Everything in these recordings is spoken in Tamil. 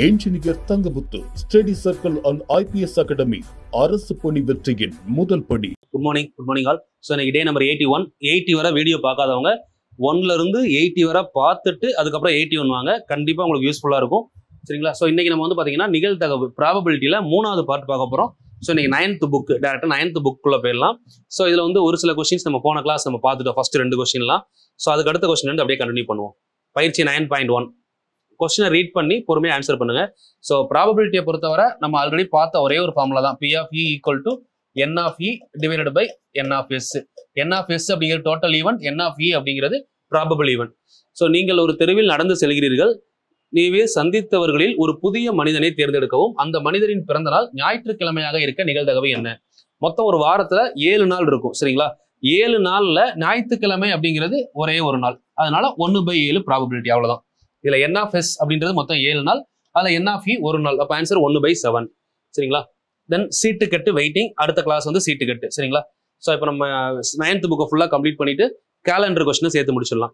Engineer Thangamuthu study circle and IPS academy அரசு பணி வெற்றியின் முதல் படி. Good morning all. ஸோ இன்னைக்கு டே நம்பர் 80 வரை வீடியோ பார்க்காதவங்க 1ல இருந்து 80 வரை பார்த்துட்டு அதுக்கப்புறம் 81 வாங்க. கண்டிப்பாக உங்களுக்கு யூஸ்ஃபுல்லாக இருக்கும். சரிங்களா? ஸோ இன்னைக்கு நம்ம வந்து பார்த்தீங்கன்னா நிகழ்தகவு ப்ராபபிலிட்டியில் 3வது பார்ட் பார்க்க போகிறோம். ஸோ இன்னைக்கு 9th புக் டேரக்டாக 9th புக்குள்ளே போயிடலாம். ஸோ இதில் வந்து ஒரு சில கொஸ்டின்ஸ் நம்ம போன கிளாஸ் நம்ம பார்த்துட்டோம், ஃபர்ஸ்ட் 2 கொஸ்டின்லாம். ஸோ அதுக்கு அடுத்த கொஸ்டின் வந்து அப்படியே கண்டினியூ பண்ணுவோம். பயிற்சி 9.1 கொஸ்டினை ரீட் பண்ணி பொறுமையாக ஆன்சர் பண்ணுங்க. ஸோ ப்ராபபிலிட்டியை பொறுத்தவரை நம்ம ஆல்ரெடி பார்த்த ஒரே ஒரு ஃபார்முலா தான், P of E equal to N of E divided by N of S. N of S அப்படிங்கிறது total event, N of E அப்படிங்கிறது ப்ராபபிள் ஈவெண்ட். ஸோ நீங்கள் ஒரு தெருவில் நடந்து செல்கிறீர்கள். நீவே சந்தித்தவர்களில் ஒரு புதிய மனிதனை தேர்ந்தெடுக்கவும். அந்த மனிதரின் பிறந்த நாள் ஞாயிற்றுக்கிழமையாக இருக்க நிகழ்தகவு என்ன? மொத்தம் ஒரு வாரத்துல 7 நாள் இருக்கும். சரிங்களா? 7 நாள்ல ஞாயிற்றுக்கிழமை அப்படிங்கிறது ஒரே ஒரு நாள், அதனால 1/7 ப்ராபபிலிட்டி, அவ்வளவுதான். இதுல N of S அப்படின்றது மொத்தம் 7 நாள், அதுல N of E ஒரு நாள், அப்ப ஆன்சர் 1/7. சரிங்களா? தென் சீட்டு கட்டு வெயிட்டிங், அடுத்த கிளாஸ் வந்து சீட்டு கட்டு. சரிங்களா? ஸோ இப்போ நம்ம 9th புக்கை ஃபுல்லாக கம்ப்ளீட் பண்ணிட்டு கேலண்டர் கொஸ்டினை சேர்த்து முடிச்சிடலாம்.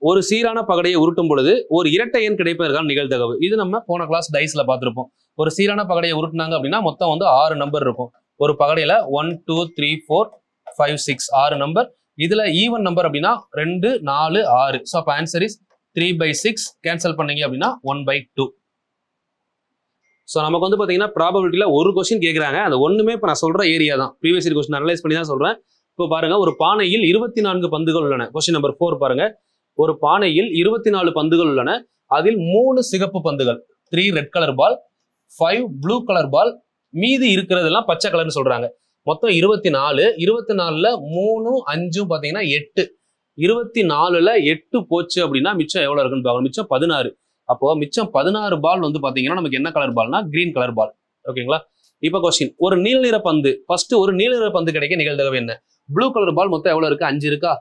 ஒரு சீரான பகடையை உருட்டும் பொழுது ஒரு இரட்டை எண் கிடைப்பதற்கான நிகழ்தகவு. இது நம்ம போன கிளாஸ் டைஸ்ல பார்த்துருப்போம். ஒரு சீரான பகடையை உருட்டினாங்க அப்படின்னா மொத்தம் வந்து 6 நம்பர் இருக்கும். ஒரு பகடையில 1 2 3 4 5 6 6 நம்பர். இதுல ஈவன் நம்பர் அப்படின்னா 2 4 6. ஸோ அப்போ ஆன்சர் இஸ் 3/6. கேன்சல் பண்ணீங்க அப்படின்னா 1/2. ஸோ நமக்கு வந்து பார்த்தீங்கன்னா ப்ராபபிலிட்டியில் ஒரு கொஸ்டின் கேட்குறாங்க. அந்த ஒன்றுமே இப்போ நான் சொல்கிற ஏரியா தான், ப்ரீவியஸ் இயர் கொஸ்டின் அனலைஸ் பண்ணி தான் சொல்கிறேன். இப்போ பாருங்க, ஒரு பானையில் 24 பந்துகள் உள்ளன. கொஸ்டின் நம்பர் 4 பாருங்க. ஒரு பானையில் 24 பந்துகள் உள்ளன. அதில் 3 சிகப்பு பந்துகள், 3 red colour ball, 5 blue colour ball, மீதி இருக்கிறதெல்லாம் பச்சை கலர்னு சொல்றாங்க. மொத்தம் 24. 24ல 3 5 பார்த்தீங்கன்னா 8. 24ல 8 போச்சு அப்படின்னா மிச்சம் எவ்வளவு இருக்குன்னு பாருங்க. மிச்சம் 16. அப்போ மிச்சம் 16 பால் வந்து பாத்தீங்கன்னா நமக்கு என்ன கலர் பால்னா கிரீன் கலர் பால். ஓகேங்களா? இப்போ கொஸ்டின், ஒரு நீல நிற பந்து, ஃபர்ஸ்ட் ஒரு நீல நிற பந்து கிடைக்க நிகழ்தகவு என்ன? ப்ளூ கலர் பால் மொத்தம் எவ்வளவு இருக்கு? 5 இருக்கா?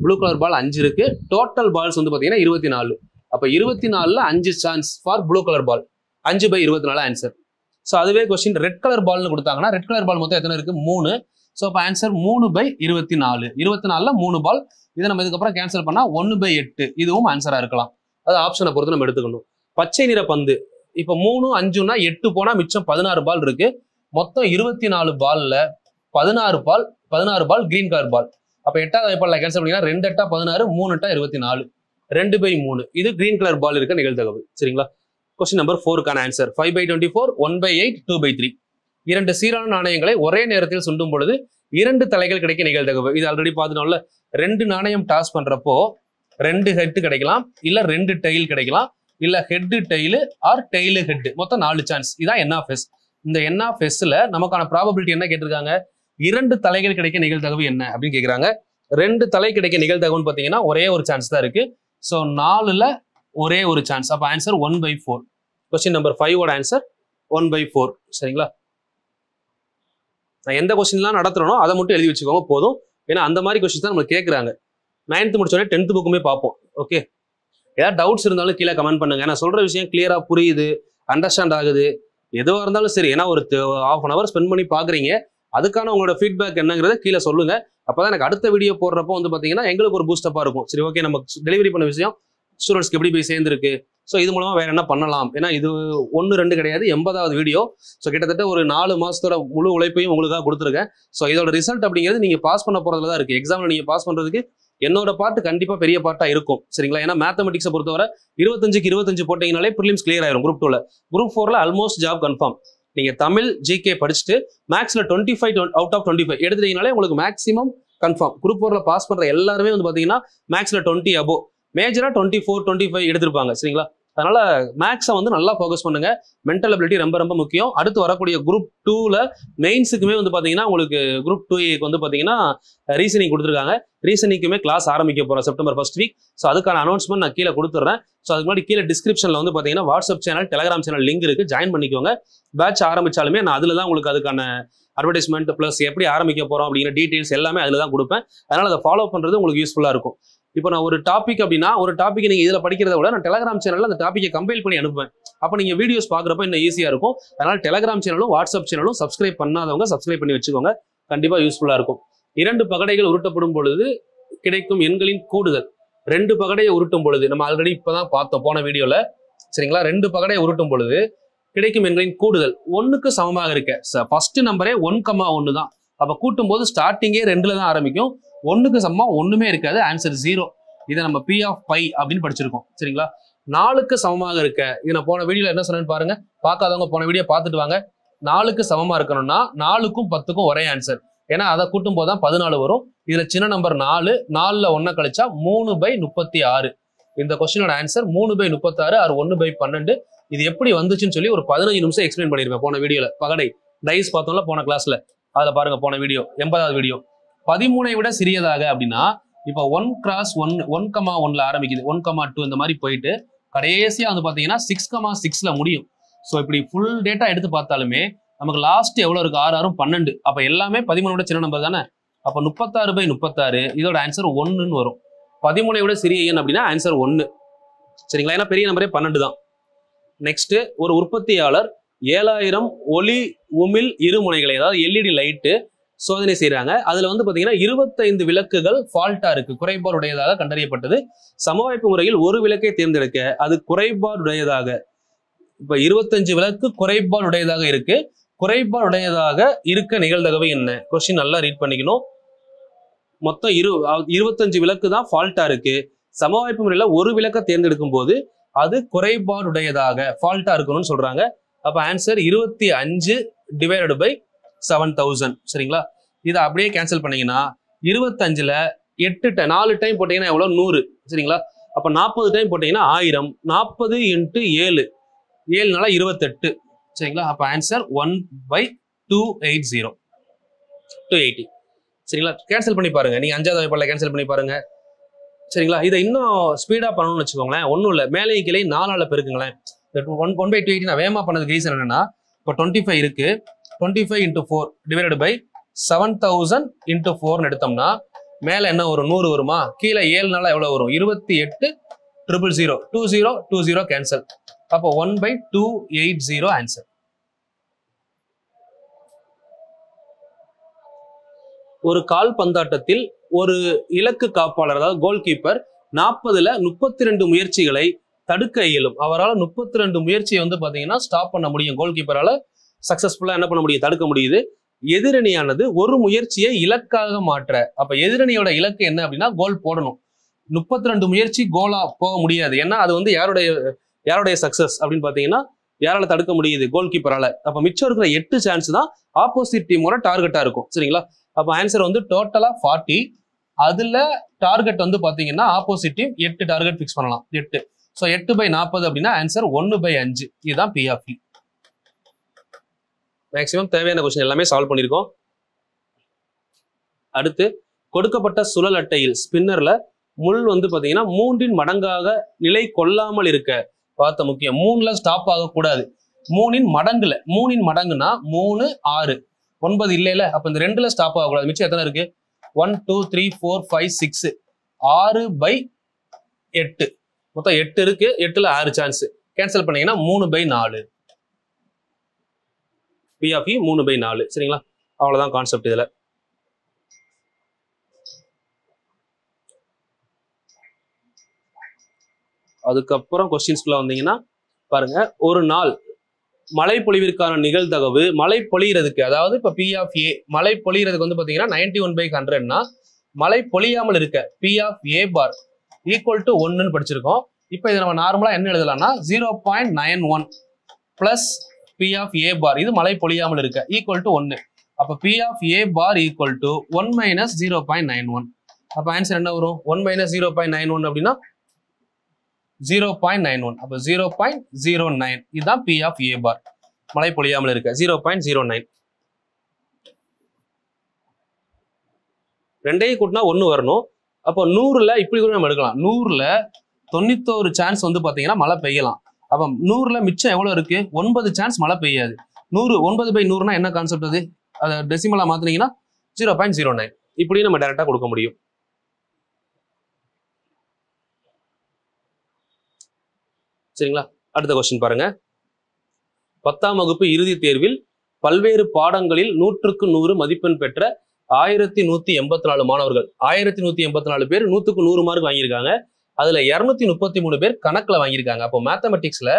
ப்ளூ கலர் பால் 5 இருக்கு. டோட்டல் பால்ஸ் வந்து பாத்தீங்கன்னா 24. அப்ப 24ல 5 chance for blue colour ball, 5/24 answer. So அதுவே கொஸ்டின் ரெட் கலர் பால்னு கொடுத்தாங்கன்னா ரெட் கலர் பால் மொத்தம் எத்தனை இருக்கு? 3. ஸோ அப்போ ஆன்சர் 3/24. 24ல 3 பால். இதை நம்ம இதுக்கப்புறம் கேன்சல் பண்ணா 1/8. இதுவும் ஆன்சரா இருக்கலாம். அது ஆப்ஷனை பொறுத்து நம்ம எடுத்துக்கணும். பச்சை நிற பந்து, இப்போ 3 5னா 8 போனா மிச்சம் 16 பால் இருக்கு. மொத்தம் 24 பால்ல 16 பால் கிரீன் கலர் பால். அப்ப 8வது வாய்ப்பாளர் கேன்சல் பண்ணீங்கன்னா 2 8 16, 3 8 24, 2/3. இது கிரீன் கலர் பால் இருக்க நிகழ்தகவு. சரிங்களா? Question number 4க்கான answer 5/24, 1/8, 2/3. 2 சீரான நாணயங்களை ஒரே நேரத்தில் சுண்டும் பொழுது 2 தலைகள் கிடைக்க நிகழ்தகவு. இது ஆல்ரெடி பார்த்துட்டோம்ல. 2 நாணயம் டாஸ் பண்றப்போ 2 ஹெட் கிடைக்கலாம், இல்ல 2 டெயில் கிடைக்கலாம், இல்ல head tail or tail head. மொத்தம் 4 சான்ஸ். இதான் N of S. இந்த N of Sல நமக்கான ப்ராபபிலிட்டி என்ன கேட்டிருக்காங்க? 2 தலைகள் கிடைக்க நிகழ்தகவு என்ன அப்படின்னு கேட்குறாங்க. 2 தலை கிடைக்க நிகழ்தகவுன்னு பார்த்தீங்கன்னா ஒரே ஒரு சான்ஸ் தான் இருக்கு. ஸோ 4ல ஒரே ஒரு சான்ஸ். அப்போ ஆன்சர் 1/4. கொஸ்டின் நம்பர் 5ஓட ஆன்சர் 1/4. சரிங்களா? நான் எந்த கொஸ்டின்லாம் நடத்துறனோ அதை மட்டும் எழுதி வச்சுக்கோங்க போதும். ஏன்னா அந்த மாதிரி கொஸ்டின்ஸ் தான் நம்மளுக்கு கேட்குறாங்க. 9th முடிச்சோடனே 10th புக்குமே பார்ப்போம். ஓகே, ஏதாவது டவுட்ஸ் இருந்தாலும் கீழே கமெண்ட் பண்ணுங்க. நான் சொல்ற விஷயம் கிளியரா புரியுது, அண்டர்ஸ்டாண்ட் ஆகுது, எதுவாக இருந்தாலும் சரி. ஏன்னா ஒரு ½ an hour ஸ்பெண்ட் பண்ணி பாக்குறீங்க, அதுக்கான உங்களோட ஃபீட்பேக் என்னங்கிறத கீழே சொல்லுங்க. அப்பதான் எனக்கு அடுத்த வீடியோ போடுறப்போ வந்து பாத்தீங்கன்னா எங்களுக்கு ஒரு பூஸ்டப்பா இருக்கும். சரி, ஓகே, நம்ம டெலிவரி பண்ண விஷயம் ஸ்டூடெண்ட்ஸ்க்கு எப்படி போய் சேர்ந்துருக்கு, ஸோ இது மூலமா வேற என்ன பண்ணலாம். ஏன்னா இது 1 2 கிடையாது, 80வது வீடியோ. ஸோ கிட்டத்தட்ட ஒரு 4 மாசத்தோட முழு உழைப்பையும் உங்களுக்காக கொடுத்துருக்கேன். ஸோ இதோட ரிசல்ட் அப்படிங்கிறது நீங்க பாஸ் பண்ண போறதுல தான் இருக்கு. எக்ஸாம்ல நீங்க பாஸ் பண்றதுக்கு என்னோட பார்ட் கண்டிப்பா பெரிய பார்ட்டா இருக்கும். சரிங்களா? ஏன்னா மேத்தமெட்டிக்ஸை பொறுத்தவரை 25க்கு 25 போட்டீங்கனாலே ப்ரிலிம்ஸ் கிளியர் ஆயிரும். குரூப் 2ல, குரூப் 4ல ஆல்மோஸ்ட் ஜாப் கன்ஃபார்ம். நீங்க தமிழ் GK படிச்சுட்டு மேக்ஸ்ல 25 out of 25 எடுத்துட்டீங்கனாலே உங்களுக்கு மேக்ஸிமம் கன்ஃபார்ம். குரூப் 4ல பாஸ் பண்ற எல்லாருமே வந்து பாத்தீங்கன்னா மேக்ஸ்ல 20 above, மேஜரா 24 25 எடுத்திருப்பாங்க. சரிங்களா? அதனால மேக்ஸை வந்து நல்லா ஃபோக்கஸ் பண்ணுங்க. மென்டல் அபிலிட்டி ரொம்ப ரொம்ப முக்கியம். அடுத்து வரக்கூடிய குரூப் 2ல மெயின்ஸுக்குமே வந்து பாத்தீங்கன்னா உங்களுக்கு குரூப் 2A வந்து பாத்தீங்கன்னா ரீசனிங் கொடுத்துருக்காங்க. ரீசனிங்குமே கிளாஸ் ஆரம்பிக்க போறோம் செப்டம்பர் 1st வீக். ஸோ அதுக்கான அனௌன்ஸ்மெண்ட் நான் கீழே கொடுத்துட்றேன். ஸோ அதுக்கு முன்னாடி கீழே டிஸ்கிரிப்ஷன்ல வந்து பாத்தீங்கன்னா WhatsApp channel, Telegram channel link இருக்கு, ஜாயின் பண்ணிக்கோங்க. பேட்ச் ஆரம்பிச்சாலுமே நான் அதுல தான் உங்களுக்கு அதுக்கான அட்வர்டைஸ்மெண்ட் பிளஸ் எப்படி ஆரம்பிக்க போறோம் அப்படிங்கிற டீடைல்ஸ் எல்லாமே அதுல தான் கொடுப்பேன். அதனால அதை ஃபாலோ பண்றது உங்களுக்கு யூஸ்ஃபுல்லா இருக்கும். இப்போ நான் ஒரு டாபிக் அப்படின்னா ஒரு டாபிக் நீங்க இதுல படிக்கிறத விட நான் டெலிகிராம் சேனல்ல அந்த டாப்பிக்கை கம்பைல் பண்ணி அனுப்புவேன். அப்போ நீங்க வீடியோஸ் பாக்குறப்ப இன்னும் ஈஸியா இருக்கும். அதனால டெலிகிராம் சேனலும் வாட்ஸ்அப் சேனலும் சப்ஸ்கிரைப் பண்ணாதவங்க சப்ஸ்கிரைப் பண்ணி வச்சுக்கோங்க. கண்டிப்பா யூஸ்ஃபுல்லா இருக்கும். 2 பகடைகள் உருட்டப்படும் பொழுது கிடைக்கும் எண்களின் கூடுதல். 2 பகடையை உருட்டும் பொழுது நம்ம ஆல்ரெடி இப்பதான் பார்த்தோம் போன வீடியோல. சரிங்களா? 2 பகடை உருட்டும் பொழுது கிடைக்கும் எண்களின் கூடுதல் 1க்கு சமமாக இருக்க. ஃபர்ஸ்ட் நம்பரே 1,1 தான். அப்ப கூட்டும் போது ஸ்டார்டிங்கே 2ல தான் ஆரம்பிக்கும். 1க்கு சமமா ஒண்ணுமே இருக்காது. ஆன்சர் 0. இதை நம்ம P of π அப்படின்னு படிச்சிருக்கோம். சரிங்களா? 4க்கு சமமாக இருக்க. இது நான் போன வீடியோல என்ன சொன்னேன்னு பாருங்க. பார்க்காதவங்க போன வீடியோ பார்த்துட்டு வாங்க. 4க்கு சமமா இருக்கணும்னா 4க்கும் 10க்கும் ஒரே ஆன்சர். ஏன்னா அதை கூட்டும் போது தான் 14 வரும். இதுல சின்ன நம்பர் 4, 4ல 1 கழிச்சா 3/36. இந்த கொஸ்டினோட ஆன்சர் 3/36 ஆர் 1/12. இது எப்படி வந்துச்சுன்னு சொல்லி ஒரு 15 நிமிஷம் எக்ஸ்பிளைன் பண்ணிருப்பேன் போன வீடியோல. பகடை டைஸ் பார்த்தோம்ல போன கிளாஸ்ல, அதுல பாருங்க போன வீடியோ 80வது வீடியோ. 13ஐ விட சிறியதாக அப்படின்னா இப்போ 1 x 1 1,1ல ஆரம்பிக்குது, 1,2 இந்த மாதிரி போயிட்டு கடைசியா வந்து பாத்தீங்கன்னா 6,6ல முடியும். ஸோ இப்படி ஃபுல் டேட்டா எடுத்து பார்த்தாலுமே நமக்கு லாஸ்ட் எவ்வளவு இருக்கு? 6 6 12. அப்ப எல்லாமே 13 விட சின்ன நம்பர் தானே. அப்ப 36/36 இதோட ஆன்சர் 1ன்னு வரும். 13ஐ விட சிறிய எண் அப்படின்னா ஆன்சர் 1. சரிங்களா? ஏன்னா பெரிய நம்பரே 12 தான். நெக்ஸ்ட், ஒரு உற்பத்தியாளர் 7000 ஒளி உமிழ் இருமுனைகளை, அதாவது எல்இடி லைட்டு சோதனை செய்யறாங்க. அதுல வந்து பாத்தீங்கன்னா 25 விளக்குகள் ஃபால்ட்டா இருக்கு, குறைபாடுடையதாக கண்டறியப்பட்டது. சமவாய்ப்பு முறையில் ஒரு விளக்கை தேர்ந்தெடுக்க. அது குறைபாடுடையதாக. இப்ப 25 விளக்கு குறைபாடுடையதாக இருக்கு. குறைபாடுடையதாக இருக்க நிகழ்தகவு என்ன? கொஸ்டின் நல்லா ரீட் பண்ணிக்கணும். மொத்தம் 25 விளக்கு தான் ஃபால்ட்டா இருக்கு. சமவாய்ப்பு முறையில ஒரு விளக்க தேர்ந்தெடுக்கும் போது அது குறைபாடுடையதாக ஃபால்ட்டா இருக்கணும்னு சொல்றாங்க. அப்ப ஆன்சர் 25/7000. சரிங்களா? இதை அப்படியே கேன்சல் பண்ணீங்கன்னா 25ல 4 டைம் போட்டீங்கன்னா எவ்வளவு? 100. சரிங்களா? அப்ப 40 டைம் போட்டீங்கன்னா 1000. 40 × 7, 7 நாளா 28. சரிங்களா? அப்ப ஆன்சர் 1/280. 280. சரிங்களா? கேன்சல் பண்ணி பாருங்க. நீங்க 5வது வகுப்புல கேன்சல் பண்ணி பாருங்க. சரிங்களா? இதை இன்னும் ஸ்பீடா பண்ணணும்னு வச்சுக்கோங்களேன். ஒன்றும் இல்லை, மேலே கிளை 4ஆல பெருக்குங்களேன். 1/280 நான் வேகமா பண்ணதுக்கு ரீசன் என்னன்னா, இப்போ 25 இருக்கு. 25 × 4 டிவைடட் பை 7000 × 4 எடுத்தோம்னா மேல என்ன வரும்? 100 வருமா? கீழே 7 நாளா எவ்வளவு வரும்? 28,000. 20 கேன்சல். அப்போ 1/280 ஆன்சர். ஒரு கால் பந்தாட்டத்தில் ஒரு இலக்கு காப்பாளர், அதாவது கோல் கீப்பர் 40ல 32 முயற்சிகளை தடுக்க இயலும். அவரால் 32 முயற்சியை வந்து பாத்தீங்கன்னா ஸ்டாப் பண்ண முடியும். கோல் கீப்பரால சக்சஸ்ஃபுல்லா என்ன பண்ண முடியும்? தடுக்க முடியுது. எதிரணியானது ஒரு முயற்சியை இலக்காக மாற்ற. அப்ப எதிரணியோட இலக்கு என்ன அப்படின்னா கோல் போடணும். 32 முயற்சி கோலா போக முடியாது. ஏன்னா அது வந்து யாருடைய சக்சஸ் அப்படின்னு பாத்தீங்கன்னா யாரால தடுக்க முடியுது? கோல் கீப்பரால. அப்ப மிச்சம் இருக்கிற 8 சான்ஸ் தான் ஆப்போசிட் டீமோட டார்கெட்டா இருக்கும். சரிங்களா? அப்ப ஆன்சர் வந்து டோட்டலா 40. அதுல டார்கெட் வந்து பாத்தீங்கன்னா ஆப்போசிட் டீம் 8 டார்கெட் பிக்ஸ் பண்ணலாம். 8. ஸோ 8/40 அப்படின்னா ஆன்சர் 1/5. இதுதான் P of E. மேக்சிமம் தேவையான கொஸ்டின் எல்லாமே சால்வ் பண்ணியிருக்கோம். அடுத்து, கொடுக்கப்பட்ட சுழல் அட்டையில் ஸ்பின்னர்ல முள் வந்து பாத்தீங்கன்னா 3 மடங்காக நிலை கொள்ளாமல் இருக்க. பார்த்த முக்கியம், 3ல ஸ்டாப் ஆகக்கூடாது. 3 மடங்குல, 3 மடங்குனா 3 6 9 இல்லையில. அப்ப இந்த 2ல ஸ்டாப் ஆகக்கூடாது. மிச்சம் எத்தனை இருக்கு? 1 2 3 4 5 6 6/8. மொத்தம் 8 இருக்கு. 8ல 6 சான்ஸ். கேன்சல் பண்ணீங்கன்னா 3/4. P of E 3/4. சரிங்களா? அவ்வளவுதான் கான்செப்ட் இதுல. அதுக்கப்புறம் கொஸ்டின்ஸ்குள்ள வந்தீங்கன்னா பாருங்க, ஒரு நாள் மழை பொழிவிற்கான நிகழ்தகவு, மழை பொழியறதுக்கு, அதாவது இப்ப P of A மழை பொழியறதுக்கு வந்து பாத்தீங்கன்னா 91/100னா மழை பொழியாமல் இருக்க P of A bar equal to 1ன்னு படிச்சிருக்கோம். இப்போ இதை நம்ம நார்மலா என்ன எழுதலாம்னா 0.91 plus P of A bar, இது மழை பொழியாமல் இருக்க, ஈக்குவல் டு 1. அப்ப P of A bar equal to 1 minus 0.91. அப்ப ஆன்சர் என்ன வரும்? 1 மைனஸ் 0.91 அப்படின்னா 0.91. அப்ப 0.09. இதுதான் P of A bar, மழை பொழியாமல் இருக்க 0.09. ரெண்டையும் கூட்டினா 1 வரணும். அப்போ 100ல இப்படி கூட நம்ம எடுக்கலாம். 100ல 91 சான்ஸ் வந்து பாத்தீங்கன்னா மழை பெய்யலாம். அப்ப 100ல மிச்சம் எவ்வளவு இருக்கு? 9 சான்ஸ் மழை பெய்யாது. 100 9/100னா என்ன கான்செப்ட்? அது அதை டெசிமலா மாத்தினீங்கன்னா 0.09. இப்படி நம்ம டைரக்டா கொடுக்க முடியும். சரிங்களா? அடுத்த கொஸ்டின் பாருங்க. 10ஆம் வகுப்பு இறுதி தேர்வில் பல்வேறு பாடங்களில் 100க்கு 100 மதிப்பெண் பெற்ற 1184 மாணவர்கள், 1184 பேர் 100க்கு 100 மார்க் வாங்கியிருக்காங்க. அதுல 233 பேர் கணக்குல வாங்கியிருக்காங்க. அப்போ மேத்தமெட்டிக்ஸ்ல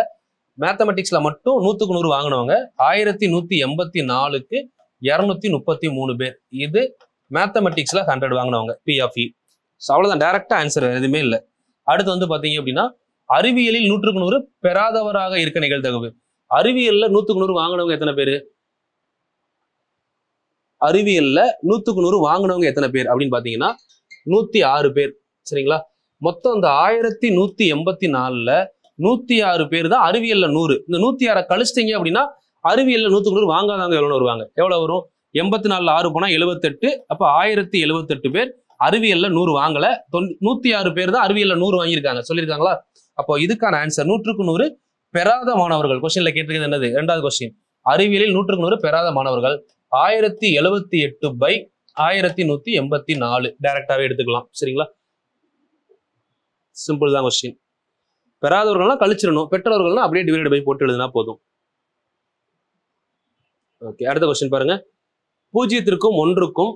மட்டும் 100க்கு 100 வாங்கினவங்க 1184க்கு 233 பேர். இது மேத்தமெட்டிக்ஸ்ல 100 வாங்கினவங்க P/E. அவ்வளவுதான், டைரக்டா ஆன்சர், எதுவுமே இல்லை. அடுத்து வந்து பாத்தீங்க அப்படின்னா அறிவியலில் 100க்கு 100 பெறாதவராக இருக்க நிகழ்தகவு. அறிவியல்ல 100க்கு 100 வாங்கினவங்க எத்தனை பேரு? அறிவியல்ல 100க்கு 100 வாங்கினவங்க எத்தனை பேர் அப்படின்னு பாத்தீங்கன்னா 106 பேர். சரிங்களா? மொத்தம் இந்த 1184ல 106 பேர் தான் அறிவியல்ல 100. இந்த 106 கழிச்சிட்டீங்க அப்படின்னா அறிவியல்ல 100க்கு 100 வாங்காதவங்க எவ்வளவு வருவாங்க? எவ்வளவு வரும்? 84 6 போனா 78. அப்ப 1078 பேர் அறிவியல்ல 100 வாங்கல. 106 பேர் தான் அறிவியல்ல 100 வாங்கியிருக்காங்க. சொல்லியிருக்காங்களா? அப்போ இதுக்கான ஆன்சர் 100க்கு 100 பெறாத மாணவர்கள். கொஸ்டின்ல கேட்டிருக்கிறது என்னது? இரண்டாவது கொஸ்டின். அறிவியலில் 100க்கு 100 பெறாத மாணவர்கள் 1078/1184. டைரக்டாவே எடுத்துக்கலாம். சரிங்களா? சிம்பிள் தான் கொஸ்டின். பெறாதவர்கள்லாம் கழிச்சிடணும், பெற்றவர்கள்னா அப்படியே டிவைடட் பை போட்டு எழுதினா போதும். ஓகே, அடுத்த கொஸ்டின் பாருங்க. 0க்கும் 1க்கும்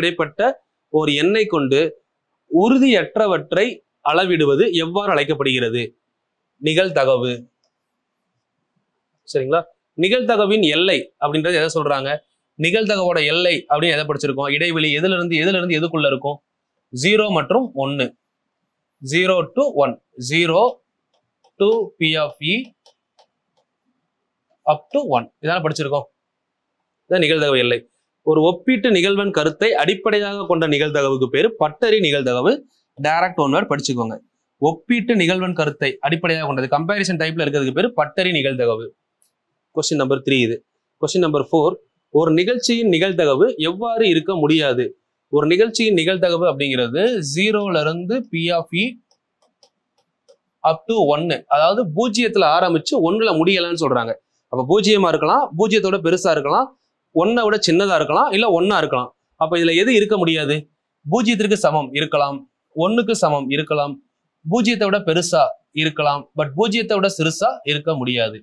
இடைப்பட்ட ஒரு எண்ணை கொண்டு உறுதியற்றவற்றை அளவிடுவது எவ்வாறு அழைக்கப்படுகிறது? நிகழ்தகவு. சரிங்களா? நிகழ்தகவின் எல்லை அப்படின்றது எதை சொல்றாங்க? நிகழ்தகவோட எல்லை அப்படின்னு எதை படிச்சிருக்கோம்? இடைவெளி எதுல இருந்து எதுக்குள்ள இருக்கும்? 0 மற்றும் 1. 0 to 1. 0 to P/E up to 1. இதான படிச்சிருக்கோம். இதான் நிகழ்தகவு எல்லை. ஒரு ஒப்பீட்டு நிகழ்வன் கருத்தை அடிப்படையாக கொண்ட நிகழ்தகவுக்கு பேரு பட்டறி நிகழ்தகவு. டைரக்ட் ஒன் வேர்ட் படிச்சுக்கோங்க. ஒப்பீட்டு நிகழ்வன் கருத்தை அடிப்படையாக கொண்டது, கம்பேரிசன் டைப்ல இருக்கிறதுக்கு பேரு பட்டறி நிகழ்தகவு. கொஸ்டின் நம்பர் 3 இது. Question number 4. ஒரு நிகழ்ச்சியின் நிகழ்தகவு எவ்வாறு இருக்க முடியாது? ஒரு நிகழ்ச்சியின் நிகழ்தகவு அப்படிங்கிறது 0ல இருந்து P/E அப் டு 1. அதாவது 0ல ஆரம்பிச்சு 1ல முடியலன்னு சொல்றாங்க. அப்ப 0 இருக்கலாம், 0த்தோட பெருசா இருக்கலாம், 1 விட சின்னதா இருக்கலாம், இல்ல 1 இருக்கலாம். அப்ப இதுல எது இருக்க முடியாது? 0க்கு சமம் இருக்கலாம், 1க்கு சமம் இருக்கலாம், 0த்தை விட பெருசா இருக்கலாம், பட் 0த்தை விட சிறுசா இருக்க முடியாது.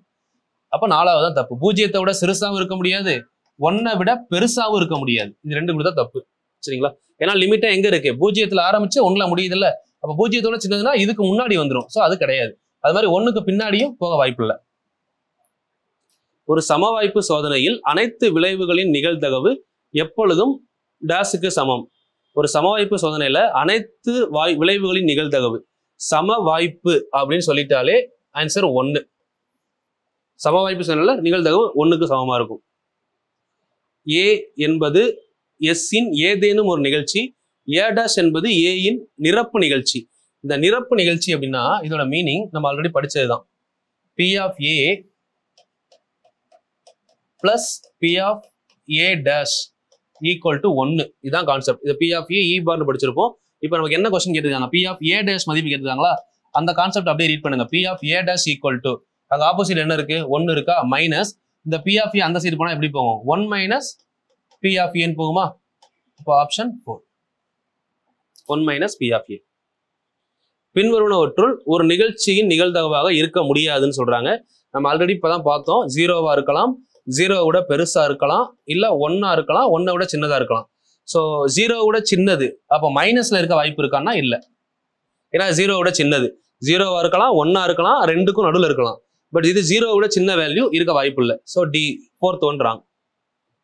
அப்ப 4வது தான் தப்பு. 0த்தை விட சிறுசாவும் இருக்க முடியாது, 1 விட பெருசாவும் இருக்க முடியாது. இது ரெண்டு கூட தான் தப்பு. சரிங்களா? ஏன்னா லிமிட்டா எங்க இருக்கு? 0த்துல ஆரம்பிச்சு 1ல முடியுது இல்ல. அப்ப 0த்தோட சின்னதுன்னா இதுக்கு முன்னாடி வந்துடும். சோ அது கிடையாது. அது மாதிரி 1க்கு பின்னாடியும் போக வாய்ப்பு இல்லை. ஒரு சமவாய்ப்பு சோதனையில் அனைத்து விளைவுகளின் நிகழ்தகவு எப்பொழுதும் டேஸுக்கு சமம். ஒரு சமவாய்ப்பு சோதனையில அனைத்து விளைவுகளின் நிகழ்தகவு சமவாய்ப்பு அப்படின்னு சொல்லிட்டாலே ஆன்சர் 1. சமவாய்ப்பு சோதனையில நிகழ்தகவு 1க்கு சமமா இருக்கும். ஏ என்பது எஸ்ஸின் ஏதேனும் ஒரு நிகழ்ச்சி, A' என்பது ஏயின் நிரப்பு நிகழ்ச்சி. இந்த நிரப்பு நிகழ்ச்சி அப்படின்னா இதோட மீனிங் நம்ம ஆல்ரெடி படிச்சதுதான். P/A plus P/A' equal to 1. இதுதான் கான்செப்ட். இது P/A E பார்னு படிச்சிருப்போம். இப்போ நமக்கு என்ன கொஸ்டின் கேட்டிருக்காங்க? P/A' மதிப்பு கேட்டிருக்காங்களா? அந்த கான்செப்ட் அப்படியே ரீட் பண்ணுங்க. P/A' ஈக்குவல் டு, அங்க ஆப்போசிட் என்ன இருக்கு? 1 இருக்கா? மைனஸ் இந்த P/A அந்த சைடு போனா எப்படி போகும்? 1 மைனஸ் P/A போகுமா? இப்போ ஆப்ஷன் 4. 1 minus P/A. பின்வருவனவற்றுள் ஒரு நிகழ்ச்சியின் நிகழ்தகவாக இருக்க முடியாதுன்னு சொல்றாங்க. நம்ம ஆல்ரெடி இப்பதான் பார்த்தோம். 0வா இருக்கலாம், 0 விட பெருசா இருக்கலாம், இல்ல 1 இருக்கலாம், 1 விட சின்னதா இருக்கலாம். ஸோ 0 விட சின்னது அப்போ மைனஸ்ல இருக்க வாய்ப்பு இருக்கான்னா இல்ல. ஏன்னா 0 விட சின்னது 0வா இருக்கலாம், 1 இருக்கலாம், 2க்கும் நடுவில் இருக்கலாம். பட் இது 0 விட சின்ன வேல்யூ இருக்க வாய்ப்பு இல்லை. So D 4th one wrong.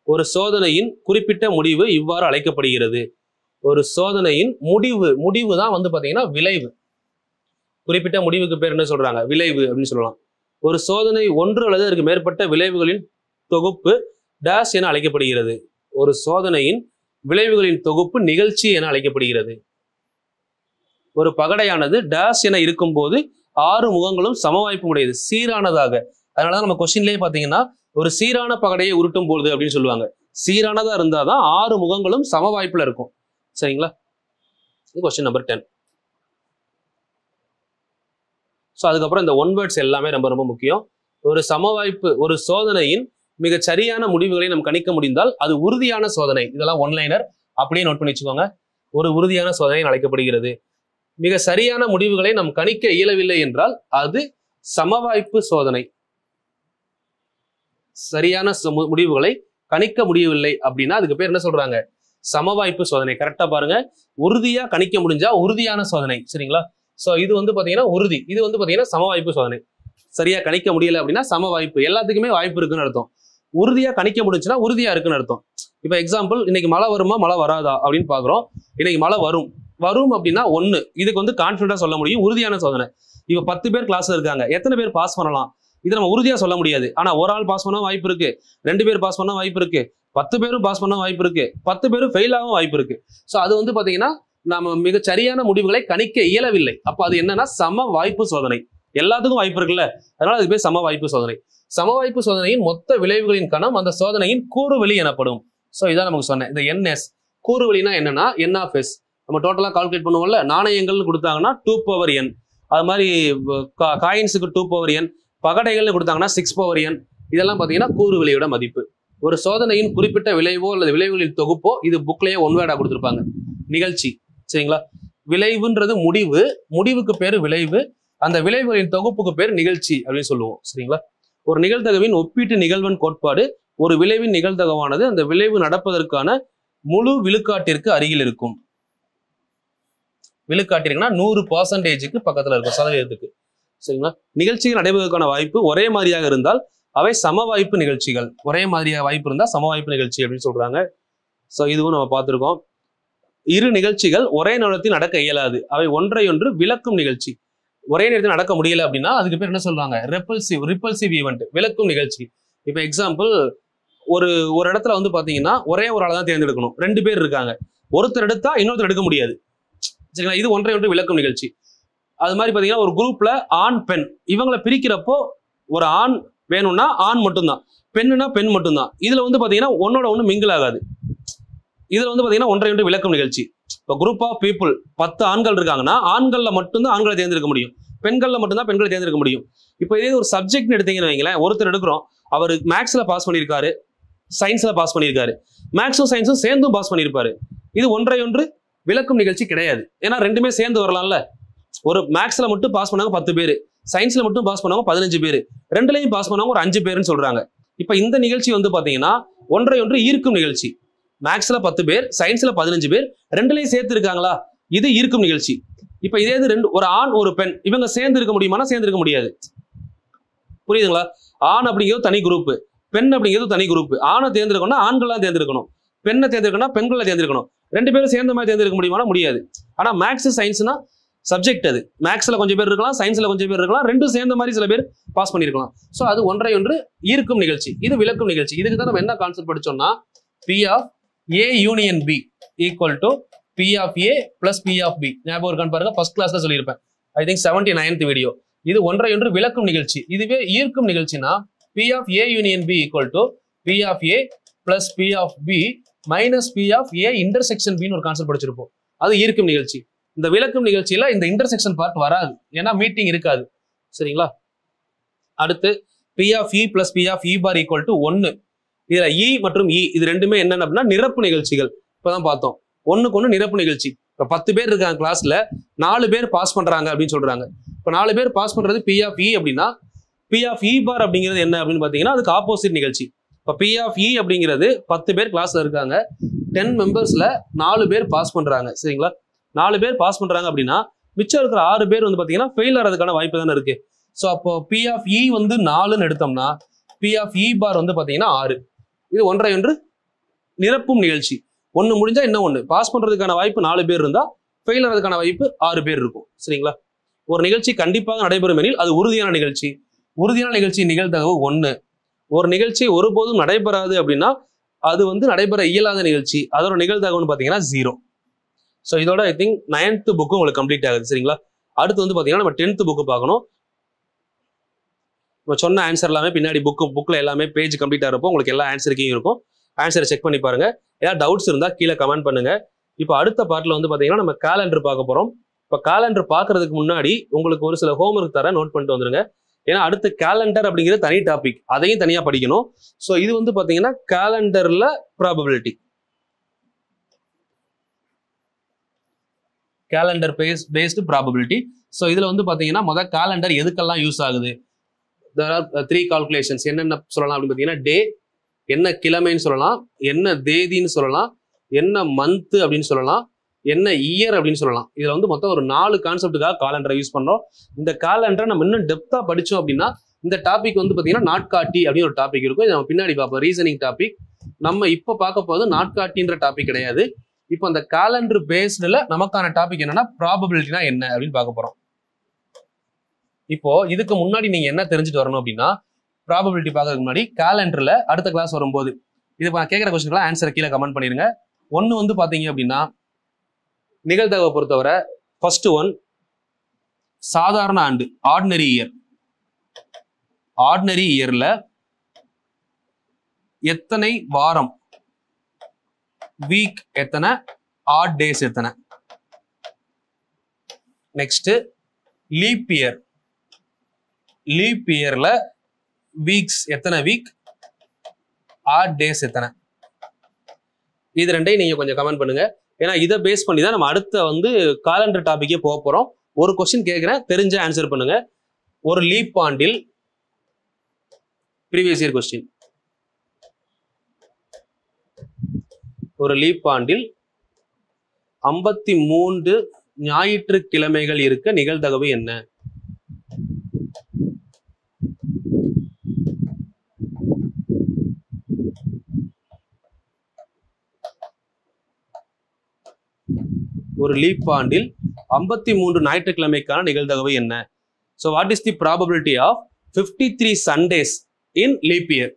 ஒரு சோதனையின் குறிப்பிட்ட முடிவு இவ்வாறு அழைக்கப்படுகிறது. ஒரு சோதனையின் முடிவு தான் வந்து பாத்தீங்கன்னா விளைவு. குறிப்பிட்ட முடிவுக்கு பேர் என்ன சொல்றாங்க? விளைவு அப்படின்னு சொல்லலாம். ஒரு சோதனை ஒன்று அல்லது அதற்கு மேற்பட்ட விளைவுகளின் தொகுப்பு டேஷ் என அழைக்கப்படுகிறது. ஒரு சோதனையின் விளைவுகளின் தொகுப்பு நிகழ்ச்சி என அழைக்கப்படுகிறது. ஒரு பகடையானது டேஷ் என இருக்கும் போது 6 முகங்களும் சமவாய்ப்பு உடையது, சீரானதாக. அதனாலதான் நம்ம கொஸ்டின்லேயே பாத்தீங்கன்னா ஒரு சீரான பகடையை உருட்டும் பொழுது அப்படின்னு சொல்லுவாங்க. சீரானதா இருந்தாதான் 6 முகங்களும் சமவாய்ப்புல இருக்கும். சரிங்களா? இது கொஸ்டின் நம்பர் 10. ஸோ அதுக்கப்புறம் இந்த 1 வேர்ட்ஸ் எல்லாமே ரொம்ப ரொம்ப முக்கியம். ஒரு சமவாய்ப்பு, ஒரு சோதனையின் மிக சரியான முடிவுகளை நம்ம கணிக்க முடிந்தால் அது உறுதியான சோதனை. இதெல்லாம் ஒன்லைனர் அப்படியே நோட் பண்ணி வச்சுக்கோங்க. ஒரு உறுதியான சோதனை அழைக்கப்படுகிறது. மிக சரியான முடிவுகளை நாம் கணிக்க இயலவில்லை என்றால் அது சமவாய்ப்பு சோதனை. சரியான முடிவுகளை கணிக்க முடியவில்லை அப்படின்னா அதுக்கு பேர் என்ன சொல்றாங்க? சமவாய்ப்பு சோதனை. கரெக்டா பாருங்க, உறுதியா கணிக்க முடிஞ்சா உறுதியான சோதனை. சரிங்களா? சோ இது வந்து பாத்தீங்கன்னா உறுதி, இது வந்து பாத்தீங்கன்னா சமவாய்ப்பு சோதனை. சரியா கணிக்க முடியல அப்படின்னா சமவாய்ப்பு, எல்லாத்துக்குமே வாய்ப்பு இருக்குன்னு அர்த்தம். உறுதியா கணிக்க முடிஞ்சுன்னா உறுதியா இருக்குன்னு அர்த்தம். இப்ப எக்ஸாம்பிள், இன்னைக்கு மழை வருமா மழை வராதா அப்படின்னு பாக்குறோம். இன்னைக்கு மழை வரும் அப்படின்னா 1, இதுக்கு வந்து கான்பிடண்டா சொல்ல முடியும், உறுதியான சோதனை. இப்ப 10 பேர் கிளாஸ்ல இருக்காங்க, எத்தனை பேர் பாஸ் பண்ணலாம், இது நம்ம உறுதியா சொல்ல முடியாது. ஆனா ஒரு ஆள் பாஸ் பண்ண வாய்ப்பு இருக்கு, 2 பேர் பாஸ் பண்ண வாய்ப்பு இருக்கு, 10 பேரும் பாஸ் பண்ண வாய்ப்பு இருக்கு, 10 பேரும் ஃபெயில் ஆக வாய்ப்பு இருக்கு. சோ அது வந்து பாத்தீங்கன்னா நம்ம மிக சரியான முடிவுகளை கணிக்க இயலவில்லை. அப்ப அது என்னன்னா சம வாய்ப்பு சோதனை. எல்லாத்துக்கும் வாய்ப்பு இருக்குல்ல, அதனால அது பேர் சம வாய்ப்பு சோதனை. சமவாய்ப்பு சோதனையின் மொத்த விளைவுகளின் கணம் அந்த சோதனையின் கூறுவெளி எனப்படும். சோ இதான் நமக்கு சொன்னேன். இந்த என்எஸ் கூறுவெளினா என்னன்னா என் ஆஃப் எஸ். நம்ம டோட்டலா கால்குலேட் பண்ணுவோம்ல, நாணயங்கள்னு கொடுத்தாங்கன்னா 2/n, அது மாதிரி காயின்ஸுக்கு 2/n, பகடைகள்னு கொடுத்தாங்கன்னா 6/n. இதெல்லாம் பாத்தீங்கன்னா கூறுவெளியோட மதிப்பு. ஒரு சோதனையின் குறிப்பிட்ட விளைவோ அல்லது விளைவுகளின் தொகுப்போ, இது புக்லயே ஒன் வேர்டா கொடுத்துருப்பாங்க, நிகழ்ச்சி. சரிங்களா? விளைவுன்றது முடிவு, முடிவுக்கு பேரு விளைவு, அந்த விளைவுகளின் தொகுப்புக்கு பேர் நிகழ்ச்சி அப்படின்னு சொல்லுவோம். சரிங்களா? ஒரு நிகழ்தகவின் ஒப்பீட்டு நிகழ்வெண் கோட்பாடு, ஒரு விளைவின் நிகழ்தகவானது அந்த விளைவு நடப்பதற்கான முழு விழுக்காட்டிற்கு அருகில் இருக்கும். விழுக்காட்டிற்குனா 100%க்கு பக்கத்துல இருக்கும், சதவீதத்துக்கு. சரிங்களா? நிகழ்ச்சிகள் நடைபெறுவதற்கான வாய்ப்பு ஒரே மாதிரியாக இருந்தால் அவை சமவாய்ப்பு நிகழ்ச்சிகள். ஒரே மாதிரியாக வாய்ப்பு இருந்தால் சமவாய்ப்பு நிகழ்ச்சி அப்படின்னு சொல்றாங்க. சோ இதுவும் நம்ம பார்த்திருக்கோம். இரு நிகழ்ச்சிகள் ஒரே நேரத்தில் நடக்க இயலாது, அவை ஒன்றையொன்று விளக்கும் நிகழ்ச்சி. ஒரே நேரத்தில் நடக்க முடியல அப்படின்னா அதுக்கு பேர் என்ன சொல்றாங்க, ரிப்பல்சிவ் ஈவெண்ட், விளக்கும் நிகழ்ச்சி. இப்ப எக்ஸாம்பிள், ஒரு இடத்துல வந்து பாத்தீங்கன்னா ஒரே ஒரு ஆளை தான் தேர்ந்தெடுக்கணும், 2 பேர் இருக்காங்க, ஒருத்தர் எடுத்தா இன்னொருத்தர் எடுக்க முடியாது. சரிங்களா? இது ஒன்றையொன்று விளக்கும் நிகழ்ச்சி. அது மாதிரி பாத்தீங்கன்னா ஒரு குரூப்ல ஆண் பெண் இவங்களை பிரிக்கிறப்போ, ஒரு ஆண் வேணும்னா ஆண் மட்டும்தான், பெண்ணுனா பெண் மட்டும்தான். இதுல வந்து பாத்தீங்கன்னா ஒன்னோட ஒண்ணு மிங்கிள் ஆகாது. இதுல வந்து பாத்தீங்கன்னா ஒன்றையொன்று விளக்கும் நிகழ்ச்சி. இப்போ குரூப் ஆஃப் பீப்புள் 10 ஆண்கள் இருக்காங்கன்னா ஆண்கள்ல மட்டும்தான் ஆண்களை தேர்ந்தெடுக்க முடியும், பெண்கள்ல மட்டும்தான் பெண்களை தேர்ந்தெடுக்க முடியும். இப்போ இதே ஒரு சப்ஜெக்ட் எடுத்தீங்கன்னு வைங்களேன், ஒருத்தர் எடுக்கிறோம், அவர் மேக்ஸ்ல பாஸ் பண்ணியிருக்காரு, சயின்ஸ்ல பாஸ் பண்ணியிருக்காரு, மேக்ஸும் சயின்ஸும் சேர்ந்தும் பாஸ் பண்ணியிருப்பாரு. இது ஒன்றையொன்று விளக்கும் நிகழ்ச்சி கிடையாது. ஏன்னா ரெண்டுமே சேர்ந்து வரலாம்ல. ஒரு மேக்ஸ்ல மட்டும் பாஸ் பண்ணாங்க 10 பேர், சயின்ஸ்ல மட்டும் பாஸ் பண்ணவங்க 15 பேர், ரெண்டுலையும் பாஸ் பண்ணவங்க ஒரு 5 பேருன்னு சொல்றாங்க. இப்ப இந்த நிகழ்ச்சி வந்து பாத்தீங்கன்னா ஒன்றையொன்று ஈர்க்கும் நிகழ்ச்சி. மேக்ஸ்ல 10 பேர், சயின்ஸ்ல 15 பேர், ரெண்டுலையும் சேர்த்து இருக்காங்களா, இது ஈர்க்கும் நிகழ்ச்சி. இப்ப இதே இது ஒரு ஆண் ஒரு பெண் இவங்க சேர்ந்து இருக்க முடியுமானா சேர்ந்து இருக்க முடியாது. புரியுதுங்களா? ஆண் அப்படிங்கிறது தனி குரூப், பெண் அப்படிங்கிறது தனி குரூப். ஆணை தேர்ந்தெடுக்கணும்னா ஆண்களா தேர்ந்தெடுக்கணும், பெண்ணை தேர்ந்தெடுக்கணும்னா பெண்களை தேர்ந்தெடுக்கணும். 2 பேரும் சேர்ந்த மாதிரி தேர்ந்தெடுக்க முடியுமானா முடியாது. ஆனா மேக்ஸ் சயின்ஸ்னா சப்ஜெக்ட், அது மேக்ஸ்ல கொஞ்சம் பேர் இருக்கலாம், சயின்ஸ்ல கொஞ்சம் பேர் இருக்கலாம், ரெண்டும் சேர்ந்த மாதிரி சில பேர் பாஸ் பண்ணிருக்கலாம். சோ அது ஒன்றையொன்று ஈர்க்கும் நிகழ்ச்சி, இது விளக்கும் நிகழ்ச்சி. இதுக்கு தான் நம்ம என்ன கான்செப்ட் படிச்சோம்னா, P of A union B equal to P of A plus P of B. ஞாபகம் இருக்கான்னு பாருங்க, ஃபர்ஸ்ட் கிளாஸ்ல சொல்லியிருப்பேன், ஐ திங்க் 79th வீடியோ. இது ஒன்றையொன்று விளக்கும் நிகழ்ச்சி. இதுவே ஈர்க்கும் நிகழ்ச்சினா P of A union B equal to P of A plus P of B minus P of A intersection B ன்னு ஒரு கான்செப்ட் படிச்சிருப்போம். அது ஈர்க்கும் நிகழ்ச்சி. இந்த விளக்கும் நிகழ்ச்சியில இந்த இன்டர்செக்ஷன் பார்ட் வராது, ஏன்னா மீட்டிங் இருக்காது. சரிங்களா? அடுத்து P of E plus P of E bar equal to 1. இதுல E மற்றும் E இது ரெண்டுமே என்னன்னு அப்படின்னா நிரப்பு நிகழ்ச்சிகள். இப்பதான் பார்த்தோம், ஒண்ணுக்கு ஒண்ணு நிரப்பு நிகழ்ச்சி. இப்ப 10 பேர் இருக்காங்க கிளாஸ்ல, 4 பேர் பாஸ் பண்றாங்க அப்படின்னு சொல்றாங்க. இப்ப 4 பேர் பாஸ் பண்றது P of E அப்படின்னா P of E bar அப்படிங்கிறது என்ன அப்படின்னு பாத்தீங்கன்னா அதுக்கு ஆப்போசிட் நிகழ்ச்சி. இப்ப P of E அப்படிங்கிறது 10 பேர் கிளாஸ்ல இருக்காங்க, 10 மெம்பர்ஸ்ல 4 பேர் பாஸ் பண்றாங்க. சரிங்களா? 4 பேர் பாஸ் பண்றாங்க அப்படின்னா மிச்சம் இருக்கிற 6 பேர் வந்து பாத்தீங்கன்னா ஃபெயில் ஆகிறதுக்கான வாய்ப்பு தானே இருக்கு. ஸோ அப்போ P of E வந்து 4ன்னு எடுத்தோம்னா P of E bar வந்து பாத்தீங்கன்னா 6. இது ஒன்றையொன்று நிரப்பும் நிகழ்ச்சி. ஒன்னு முடிஞ்சா இன்னும் ஒண்ணு பாஸ் பண்றதுக்கான வாய்ப்பு 4 பேர் இருந்தா, ஃபெயில் ஆகிறதுக்கான வாய்ப்பு 6 பேர் இருக்கும். சரிங்களா? ஒரு நிகழ்ச்சி கண்டிப்பாக நடைபெறும் எனில் அது உறுதியான நிகழ்ச்சி. உறுதியான நிகழ்ச்சி நிகழ்தகவு 1. ஒரு நிகழ்ச்சி ஒருபோதும் நடைபெறாது அப்படின்னா அது வந்து நடைபெற இயலாத நிகழ்ச்சி, அதோட நிகழ்தகவுன்னு பாத்தீங்கன்னா 0. ஸோ இதோட ஐ திங்க் 9th புக்கும் உங்களுக்கு கம்ப்ளீட் ஆகுது. சரிங்களா? அடுத்து வந்து பாத்தீங்கன்னா நம்ம 10th புக்கு பார்க்கணும். நம்ம சொன்ன ஆன்சர் எல்லாமே பின்னாடி புக்ல எல்லாமே பேஜ் கம்ப்ளீட் ஆகிறப்போ உங்களுக்கு எல்லா ஆன்சருக்கும் இருக்கும். ஆன்சரை செக் பண்ணி பாருங்க. ஏதாவது டவுட்ஸ் இருந்தா கீழே கமெண்ட் பண்ணுங்க. இப்போ அடுத்த பார்ட்ல வந்து பாத்தீங்கன்னா நம்ம கேலண்டர் பார்க்க போறோம். இப்போ கேலண்டர் பார்க்கறதுக்கு முன்னாடி உங்களுக்கு ஒரு சில ஹோம்ஒர்க் தர, நோட் பண்ணிட்டு வந்துருங்க. ஏன்னா அடுத்த கேலண்டர் அப்படிங்கிறது தனி டாபிக், அதையும் தனியா படிக்கணும். ஸோ இது வந்து பாத்தீங்கன்னா கேலண்டர்ல probability, calendar based probability. So இதுல வந்து பாத்தீங்கன்னா முதல் கேலண்டர் எதுக்கெல்லாம் யூஸ் ஆகுது, there are 3 calculations. என்னென்ன சொல்லலாம் அப்படின்னு பாத்தீங்கன்னா டே, என்ன கிழமைன்னு சொல்லலாம், என்ன தேதின்னு சொல்லலாம், என்ன மந்த் அப்படின்னு சொல்லலாம், என்ன இயர் அப்படின்னு சொல்லலாம். இதுல வந்து மொத்தம் ஒரு 4 கான்செப்டுக்காக காலண்டரை யூஸ் பண்றோம். இந்த காலண்டரை நம்ம இன்னும் டெப்தா படிச்சோம் அப்படின்னா இந்த டாபிக் வந்து பாத்தீங்கன்னா நாட்காட்டி அப்படின்னு ஒரு டாபிக் இருக்கும். இதை நம்ம பின்னாடி பார்ப்போம். Reasoning topic. நம்ம இப்ப பார்க்க போது நாட்காட்டின்ற டாபிக் கிடையாது. இப்போ அந்த காலண்டர் பேஸ்டுல நமக்கான டாபிக் என்னன்னா ப்ராபபிலிட்டினா என்ன அப்படின்னு பார்க்க போறோம். இப்போ இதுக்கு முன்னாடி நீங்க என்ன தெரிஞ்சுட்டு வரணும் அப்படின்னா, ப்ராபபிலிட்டி பார்க்கறதுக்கு முன்னாடி காலண்டர்ல அடுத்த கிளாஸ் வரும்போது இது நான் கேட்குற கொஸ்டின்லாம் ஆன்சர் கீழே கமெண்ட் பண்ணிருங்க. ஒன்று வந்து பாத்தீங்க அப்படின்னா நிகழ்தகவை பொறுத்தவரை ஃபர்ஸ்ட் ஒன் சாதாரண ஆண்டு, ஆர்டினரி இயர். ஆர்டினரி இயர்ல எத்தனை வாரம், வீக் எத்தனை, ஆட் டேஸ் எத்தனை. Next leap year. லீப் இயர்ல வீக்ஸ் எத்தனை வீக், ஆட் டேஸ் எத்தனை. இது ரெண்டையும் நீங்க கொஞ்சம் கமெண்ட் பண்ணுங்க. ஏன்னா இதை பேஸ் பண்ணி தான் நம்ம அடுத்த வந்து காலண்டர் டாபிக்கே போக போறோம். ஒரு கொஸ்டின் கேட்கிறேன், தெரிஞ்ச ஆன்சர் பண்ணுங்க. ஒரு லீப் ஆண்டில், ப்ரீவியஸ் இயர் கொஸ்டின், ஒரு லீப் ஆண்டில் 53 ஞாயிற்றுக்கிழமைகள் இருக்க நிகழ்தகவு என்ன? ஒரு லீப் ஆண்டில் 53 ஞாயிற்றுக்கிழமைக்கான நிகழ்தகவு என்ன? So what is the probability of 53 Sundays in leap year?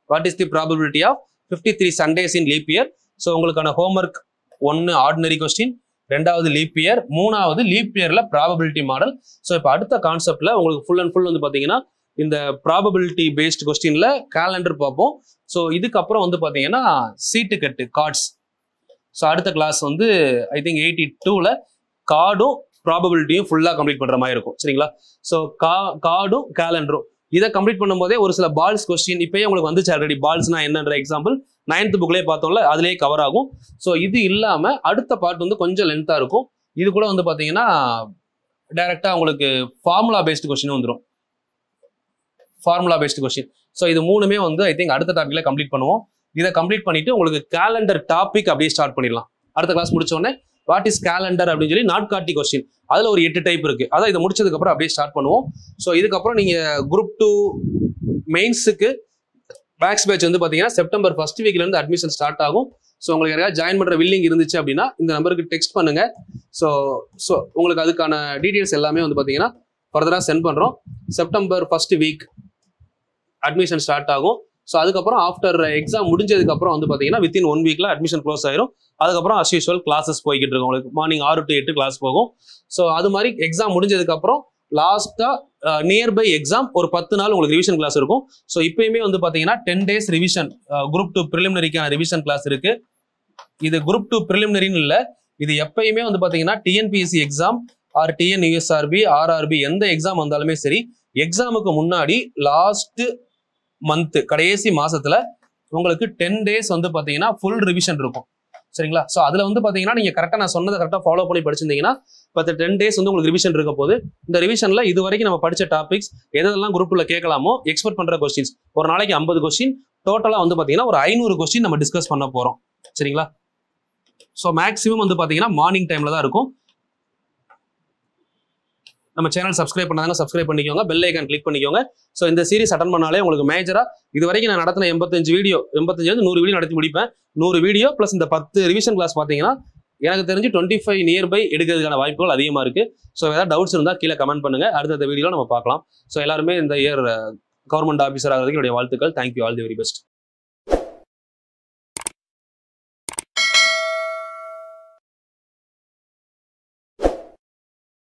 What is the probability of 53 Sundays in leap year? So உங்களுக்கான ஹோம்ஒர்க் 1 ஆர்டினரி கொஸ்டின், 2வது லீப் இயர், 3வது லீப் இயர்ல ப்ராபபிலிட்டி மாடல். ஸோ இப்போ அடுத்த கான்செப்ட்ல உங்களுக்கு ஃபுல் அண்ட் ஃபுல் வந்து பாத்தீங்கன்னா இந்த ப்ராபபிலிட்டி பேஸ்ட் கொஸ்டின்ல கேலண்டர் பார்ப்போம். ஸோ இதுக்கப்புறம் வந்து பாத்தீங்கன்னா சீட்டு கட்டு, கார்ட்ஸ். ஸோ அடுத்த கிளாஸ் வந்து ஐ திங்க் 82ல கார்டும் ப்ராபபிலிட்டியும் ஃபுல்லாக கம்ப்ளீட் பண்ற மாதிரி இருக்கும். சரிங்களா? ஸோ கார்டும் கேலண்டரும் இதை கம்ப்ளீட் பண்ணும்போதே ஒரு சில பால்ஸ் கொஸ்டின் இப்பயே உங்களுக்கு வந்துச்சு ஆல்ரெடி. பால்ஸ்னா என்னன்ற எக்ஸாம்பிள் 9th புக்லேயே பார்த்தோம்ல, அதுலேயே கவர் ஆகும். ஸோ இது இல்லாம அடுத்த பார்ட் வந்து கொஞ்சம் லென்த்தா இருக்கும். இது கூட வந்து பாத்தீங்கன்னா டைரக்டா உங்களுக்கு ஃபார்முலா பேஸ்டு கொஸ்டின் வந்துடும். Formula based question. ஸோ இது மூணுமே வந்து ஐ திங்க் அடுத்த டாபிக்ல கம்ப்ளீட் பண்ணுவோம். இதை கம்ப்ளீட் பண்ணிட்டு உங்களுக்கு கேலண்டர் டாபிக் அப்படியே ஸ்டார்ட் பண்ணிடலாம். அடுத்த கிளாஸ் முடிச்ச உடனே வாட் இஸ் கேலண்டர் அப்படின்னு சொல்லி நாட்காட்டி கொஸ்டின், அதுல ஒரு 8 டைப் இருக்கு. அதான் இதை முடிச்சதுக்கு அப்புறம் அப்படியே ஸ்டார்ட் பண்ணுவோம். ஸோ இதுக்கப்புறம் நீங்க குரூப் 2 மெயின்ஸுக்கு பேக்ஸ் பேட்ச் வந்து பாத்தீங்கன்னா செப்டம்பர் ஃபர்ஸ்ட் வீக்ல இருந்து அட்மிஷன் ஸ்டார்ட் ஆகும். ஸோ உங்களுக்கு யாராவது ஜாயின் பண்ற வில்லிங் இருந்துச்சு அப்படின்னா இந்த நம்பருக்கு டெக்ஸ்ட் பண்ணுங்க. ஸோ உங்களுக்கு அதுக்கான டீடைல்ஸ் எல்லாமே வந்து பாத்தீங்கன்னா ஃபர்தரா சென்ட் பண்றோம். September first week admission start ஆகும். ஸோ அதுக்கப்புறம் ஆஃப்டர் எக்ஸாம் முடிஞ்சதுக்கு அப்புறம் வந்து பாத்தீங்கன்னா வித்தின் 1 வீக்ல அட்மிஷன் க்ளோஸ் ஆயிரும். அதுக்கப்புறம் அஸ் யூஸ்வல் கிளாஸஸ் போய்கிட்டு இருக்கும். உங்களுக்கு மார்னிங் 6 to 8 கிளாஸ் போகும். ஸோ அது மாதிரி எக்ஸாம் முடிஞ்சதுக்கு அப்புறம் லாஸ்டா நியர்பை எக்ஸாம் ஒரு 10 நாள் உங்களுக்கு ரிவிஷன் கிளாஸ் இருக்கும். ஸோ இப்பயுமே வந்து பாத்தீங்கன்னா 10 days ரிவிஷன், குரூப் 2 ப்ரிலிமினரிக்கான ரிவிஷன் கிளாஸ் இருக்கு. இது குரூப் 2 ப்ரிலிமினரின்னு இல்லை, இது எப்பயுமே வந்து பாத்தீங்கன்னா TNPSC exam R TNUSRB, RRB எந்த எக்ஸாம் வந்தாலுமே சரி, எக்ஸாமுக்கு முன்னாடி லாஸ்ட் மந்த் கடைசி மாசத்துல உங்களுக்கு 10 days வந்து பாத்தீங்கன்னா ஃபுல் ரிவிஷன் இருக்கும். சரிங்களா? ஸோ அதுல வந்து பாத்தீங்கன்னா நீங்க கரெக்டா நான் சொன்னதை கரெக்டா ஃபாலோ பண்ணி படிச்சிருந்தீங்கன்னா 10 days வந்து உங்களுக்கு ரிவிஷன் இருக்க போது. இந்த ரிவிஷன்ல இது வரைக்கும் நம்ம படிச்ச டாபிக்ஸ் எதெல்லாம் குரூப்ல கேட்கலாமோ எக்ஸ்பெக்ட் பண்ற கொஸ்டின்ஸ் ஒரு நாளைக்கு 50 கொஸ்டின் டோட்டலா வந்து பாத்தீங்கன்னா ஒரு 500 கொஸ்டின் நம்ம டிஸ்கஸ் பண்ண போறோம். சரிங்களா? ஸோ மேக்ஸிமம் வந்து பாத்தீங்கன்னா மார்னிங் டைம்ல தான் இருக்கும். நம்ம சேனல் சப்ஸ்கிரைப் பண்ணாங்க, சப்ஸ்கிரைப் பண்ணிக்கோங்க, பெல் ஐக்கான் கிளிக் பண்ணிக்கோங்க. ஸோ இந்த சீரிஸ் அட்டன் பண்ணாலே உங்களுக்கு மேஜரா இது வரைக்கும் நான் நடத்தின 85 வீடியோ 100 வீடியோ நடத்தி முடிப்பேன். 100 வீடியோ பிளஸ் இந்த 10 ரிவிஷன் கிளாஸ் பார்த்தீங்கன்னா எனக்கு தெரிஞ்சு 25 நியர்பை எடுக்கிறதுக்கான வாய்ப்புகள் அதிகமாக இருக்கு. ஸோ ஏதாவது டவுட்ஸ் இருந்தால் கீழே கமெண்ட் பண்ணுங்க. அடுத்த வீடியோவில் நம்ம பார்க்கலாம். ஸோ எல்லாருமே இந்த இயர் கவர்மெண்ட் ஆஃபீஸர் ஆகிறதுக்கு என்னுடைய வாழ்த்துக்கள். Thank you, all the very best.